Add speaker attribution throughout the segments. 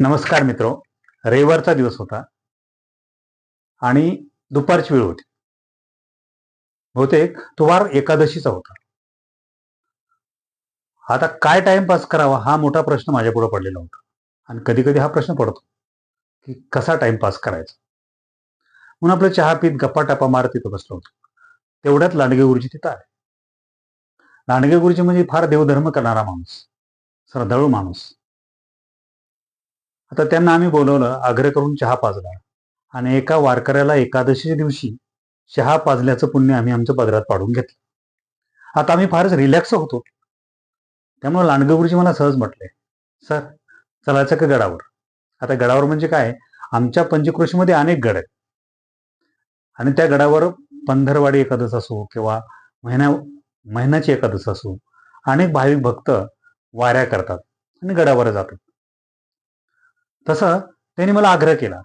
Speaker 1: नमस्कार मित्रो. रविवारचा दिवस होता आणि दुपारची वेळ होती. बहुतेक तो वार एकादशीचा होता. आता काय टाइमपास करावा हा मोठा प्रश्न माझ्यापुढे पडलेला होता. आणि कधी कधी हा प्रश्न पडतो की कसा टाइमपास करायचा. म्हणून आपलं चहा पीत गप्पा टप्पा मारत तिथं बसलो होतो. तेवढ्यात लांडगे गुरुजी तिथं आले. लांडगे गुरुजी म्हणजे फार देवधर्म करणारा माणूस, श्रद्धाळू माणूस. आता त्यांना आम्ही बोलवलं, आग्रह करून चहा पाजला आणि एका वारकऱ्याला एकादशीच्या दिवशी चहा पाजल्याचं पुण्य आम्ही आमच्या पदरात पाडून घेतलं. आता आम्ही फारच रिलॅक्स होतो. त्यामुळे लांडगे गुरुजी मला सहज म्हटले, सर चलायचं का गडावर. आता गडावर म्हणजे काय, आमच्या पंचक्रोशीमध्ये अनेक गड आहेत आणि त्या गडावर पंधरवाडी एकादश असो किंवा महिन्याची एकादश असो, अनेक भाविक भक्त वाऱ्या करतात आणि गडावर जातात. तसं त्यांनी मला आग्रह केला.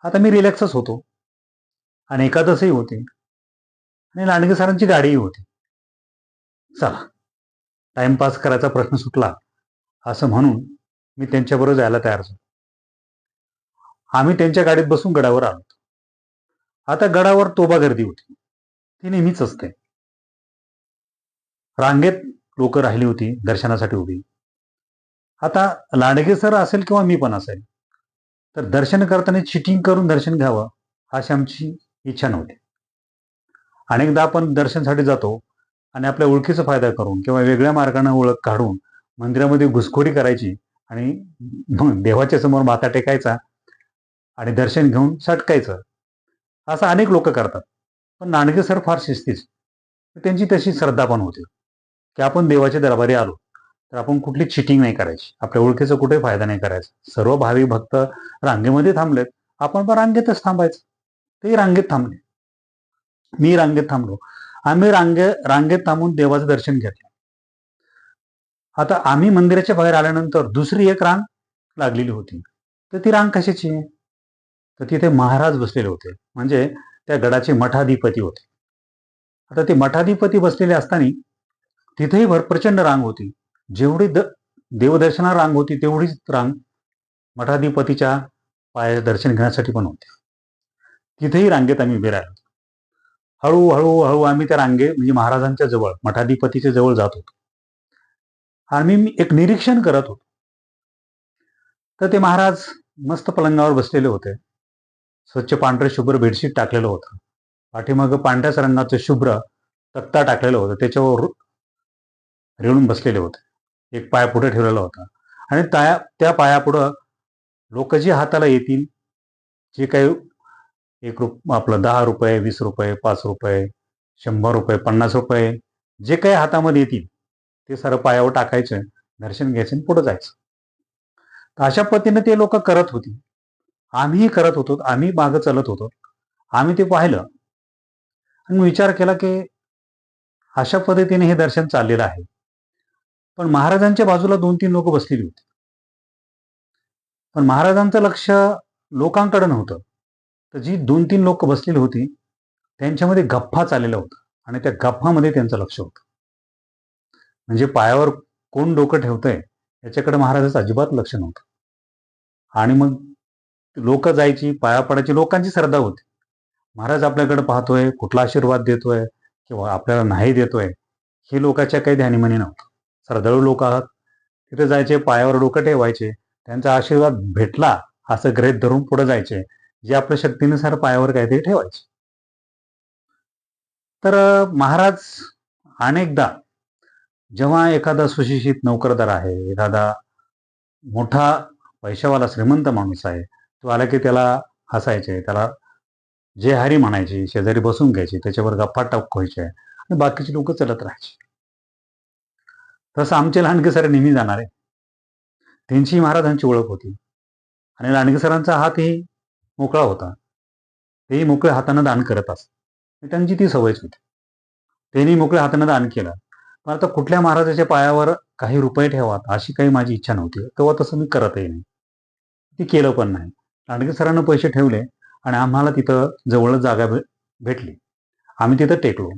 Speaker 1: आता मी रिलॅक्सच होतो आणि एकादशही होती आणि लांडगे सरांची गाडीही होती. चला टाइमपास करायचा प्रश्न सुटला असं म्हणून मी त्यांच्याबरोबर जायला तयार झालो. आम्ही त्यांच्या गाडीत बसून गडावर आलो. आता गडावर तोबा गर्दी होती, ती नेहमीच असते. रांगेत लोक राहिली होती दर्शनासाठी उभी. आता लांडगे सर असेल किंवा मी पण असेल तर दर्शन करताना चिटिंग करून दर्शन घ्यावं अशी आमची इच्छा नव्हती. अनेकदा आपण दर्शनासाठी जातो आणि आपल्या ओळखीचा फायदा करून किंवा वेगळ्या मार्गाने ओळख काढून मंदिरामध्ये घुसखोरी करायची आणि देवाच्या समोर माथा टेकायचा आणि दर्शन घेऊन सटकायचं, असं अनेक लोक करतात. पण लांडगे सर फार शिस्तीच. त्यांची तशी श्रद्धा पण होती की आपण देवाच्या दरबारी आलो तर आपण कुठली चिटिंग नाही करायची, आपल्या ओळखीचा कुठे फायदा नाही करायचा. सर्व भाविक भक्त रांगेमध्ये थांबलेत, आपण पण रांगेतच थांबायचं. तेही रांगेत थांबले, मी रांगेत थांबलो. आम्ही रांगेत थांबून देवाचं दर्शन घेतलं. आता आम्ही मंदिराच्या बाहेर आल्यानंतर दुसरी एक रांग लागलेली होती. तर ती रांग कशाची आहे, तर तिथे महाराज बसलेले होते, म्हणजे त्या गडाचे मठाधिपती होते. आता ते मठाधिपती बसलेले असताना तिथेही प्रचंड रांग होती. जेवढी देवदर्शना रांग होती तेवढीच रांग मठाधिपतीच्या पाया दर्शन घेण्यासाठी पण होते. तिथेही रांगेत आम्ही उभे राहिलो. हळूहळू आम्ही त्या म्हणजे महाराजांच्या जवळ, मठाधिपतीच्या जवळ जात होतो. आम्ही एक निरीक्षण करत होतो. तर ते महाराज मस्त पलंगावर बसलेले होते. स्वच्छ पांढरे शुभ्र बेडशीट टाकलेलं होतं. पाठीमागं पांढऱ्याच रंगाचं शुभ्र तक्ता टाकलेलं होतं, त्याच्यावर रेळून बसलेले होते. एक पाय पुढे ठेवलेला होता आणि त्या पायापुढं लोक जे हाताला येतील, जे काही आपलं 10 रुपये, 20 रुपये, 5 रुपये, 100 रुपये, 50 रुपये जे काही हातामध्ये येतील ते सर्व पायावर टाकायचं, दर्शन घ्यायचं आणि पुढे जायचं. अशा पद्धतीने ते लोक करत होती. आम्हीही करत होतो. आम्ही मागं चालत होतो. आम्ही ते पाहिलं आणि विचार केला की अशा पद्धतीने हे दर्शन चाललेलं आहे. पण महाराजांच्या बाजूला 2-3 लोक बसलेली होती. पण महाराजांचं लक्ष लोकांकडे नव्हतं. तर जी 2-3 लोक बसलेली होती त्यांच्यामध्ये गप्पा चाललेला होता आणि त्या गप्पामध्ये त्यांचं लक्ष होतं. म्हणजे पायावर कोण डोकं ठेवतंय याच्याकडे महाराजाचं अजिबात लक्ष नव्हतं. आणि मग लोक जायची, पाया पडायची, लोकांची श्रद्धा होती. महाराज आपल्याकडे पाहतोय, कुठला आशीर्वाद देतोय किंवा आपल्याला नाही देतोय हे लोकांच्या काही ध्यानीमनी नव्हतं. श्रद्धाळू लोक आहात, तिथे जायचे, पायावर डोकं ठेवायचे, त्यांचा आशीर्वाद भेटला असं गृहीत धरून पुढे जायचे, जे आपल्या शक्तीनुसार पायावर काहीतरी ठेवायचे. तर महाराज अनेकदा जेव्हा एखादा सुशिक्षित नोकरदार आहे, एखादा मोठा पैशावाला श्रीमंत माणूस आहे, तो आला की त्याला हसायचे, त्याला जे हरी म्हणायचे, शेजारी बसून घ्यायचे, त्याच्यावर गप्पा टप्प व्हायचे आणि बाकीचे लोक चलत राहायचे. तसं आमचे लांडगे सर नेहमी जाणारे, त्यांची महाराजांची ओळख होती आणि लांडगे सरांचा हातही मोकळा होता. तेही मोकळ्या हाताने दान करत असत. त्यांची ती सवयच होती. त्यांनी मोकळ्या हाताने दान केलं. पण आता कुठल्या महाराजाच्या पायावर काही रुपये ठेवात अशी काही माझी इच्छा नव्हती. तेव्हा तसं मी करतही नाही, ती केलं पण नाही. लांडगे सरांना पैसे ठेवले आणि आम्हाला तिथं जवळच जागा भेटली. आम्ही तिथं टेकलो.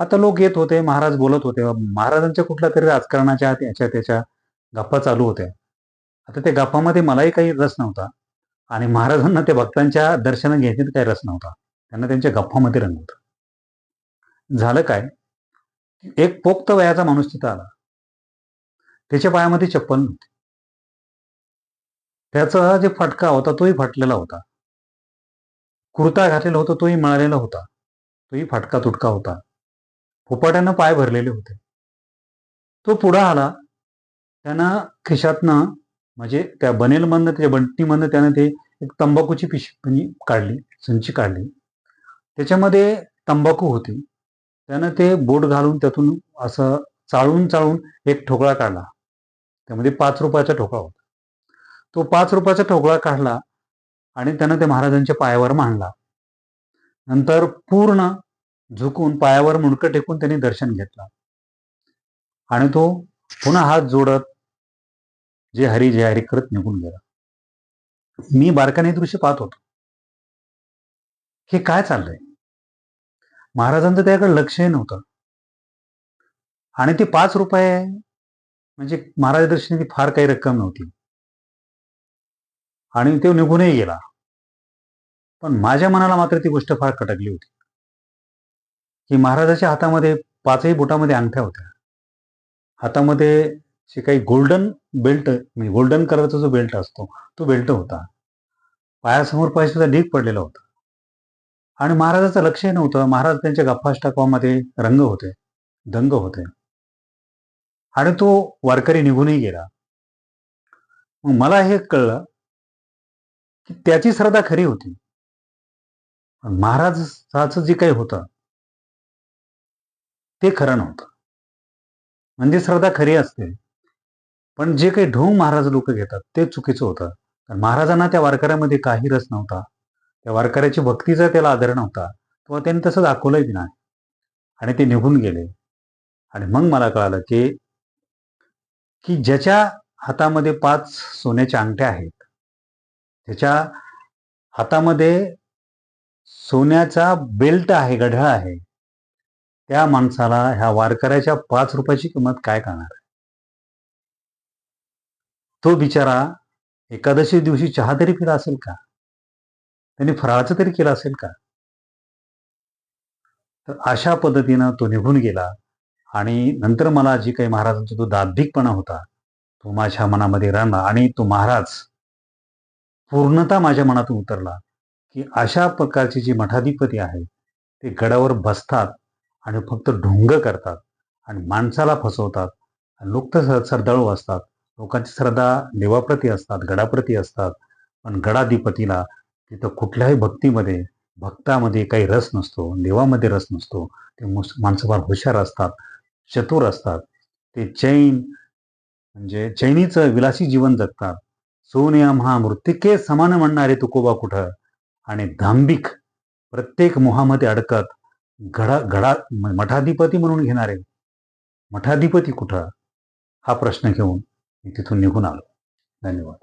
Speaker 1: आता लोक येत होते, महाराज बोलत होते, महाराजांच्या कुठल्या तरी राजकारणाच्या याच्या त्याच्या गप्पा चालू होत्या. आता त्या गप्पामध्ये मलाही काही रस नव्हता आणि महाराजांना त्या भक्तांच्या दर्शन घेण्यात काही रस नव्हता. त्यांना त्यांच्या गप्पामध्ये रंग होता. झालं काय, एक पोक्त वयाचा माणूस तिथं आला. त्याच्या पायामध्ये चप्पल नव्हती. त्याचा जे फटका होता तोही फाटलेला होता. कुर्ता घातलेला होता तोही मळालेला होता. तोही फाटका तुटका होता. फुपाट्यानं पाय भरलेले होते. तो पुढं आला. त्यानं खिशातनं म्हणजे त्या बनेलमधनं त्या बंटीमधनं त्यानं ते एक तंबाखूची पिशवी काढली, संची काढली. त्याच्यामध्ये तंबाखू होती. त्यानं ते बोट घालून त्यातून असं चाळून चाळून एक ठोकळा काढला. त्यामध्ये 5 रुपयाचा ठोकळा होता. तो 5 रुपयाचा ठोकळा काढला आणि त्यानं ते महाराजांच्या पायावर मांडला. नंतर पूर्ण झुकून पायावर मुंडकं टेकून त्यांनी दर्शन घेतलं आणि तो पुन्हा हात जोडत जे हरी करत निघून गेला. मी बारकाने हे दृश्य पाहत होतो. हे काय चाललंय? महाराजांचं त्याकडे लक्षही नव्हतं आणि ते 5 रुपये म्हणजे महाराज दर्शनाची फार काही रक्कम नव्हती आणि तो निघूनही गेला. पण माझ्या मनाला मात्र ती गोष्ट फार खटकली होती की महाराजाच्या हातामध्ये 5ही बोटामध्ये अंगठ्या होत्या. हातामध्ये जे काही गोल्डन बेल्ट म्हणजे गोल्डन कलरचा जो बेल्ट असतो तो बेल्ट होता. पायासमोर पैशाचा ढीग पडलेला होता आणि महाराजाचं लक्षही नव्हतं. महाराज त्यांच्या गप्पाष्टपामध्ये रंग होते, दंग होते आणि तो वारकरी निघूनही गेला. मग मला हे कळलं की त्याची श्रद्धा खरी होती. महाराजाचं जे काही होतं ते खरं नव्हतं. म्हणजे श्रद्धा खरी असते, पण जे काही ढोंग महाराज लोक घेतात ते चुकीचं होतं. कारण महाराजांना त्या वारकऱ्यामध्ये काही रस नव्हता. त्या वारकऱ्याची भक्तीचा त्याला आदर नव्हता किंवा त्यांनी तसं दाखवलंही नाही आणि ते निघून गेले. आणि मग मला कळालं की ज्याच्या हातामध्ये 5 सोन्याच्या अंगठ्या आहेत, त्याच्या हातामध्ये सोन्याचा बेल्ट आहे, घड्याळ आहे, त्या माणसाला ह्या वारकऱ्याच्या 5 रुपयाची किंमत काय करणार? तो बिचारा एकादशी दिवशी चहा तरी पिला असेल का? त्यांनी फराळाचं तरी केलं असेल का? तर अशा पद्धतीनं तो निघून गेला आणि नंतर मला जी काही महाराजांचा जो दांभिकपणा होता तो माझ्या मनामध्ये राहिला आणि तो महाराज पूर्णतः माझ्या मनातून उतरला की अशा प्रकारची जी मठाधिपती आहे ते गडावर बसतात आणि फक्त ढोंग करतात आणि माणसाला फसवतात. लोक तर श्रद्धाळू असतात, लोकांची श्रद्धा देवाप्रती असतात, गडाप्रती असतात, पण गडाधिपतीला तिथं कुठल्याही भक्तीमध्ये भक्तामध्ये काही रस नसतो, देवामध्ये रस नसतो. ते माणसं फार हुशार असतात, चतुर असतात. ते चैन म्हणजे चैनीचं विलासी जीवन जगतात. सोनिया महामृत्तिके समान म्हणणारे तुकोबा कुठं आणि दांभिक प्रत्येक मोहामध्ये अडकत घडा मठाधिपती म्हणून घेणारे मठाधिपती कुठं हा प्रश्न घेऊन मी तिथून निघून आलो. धन्यवाद.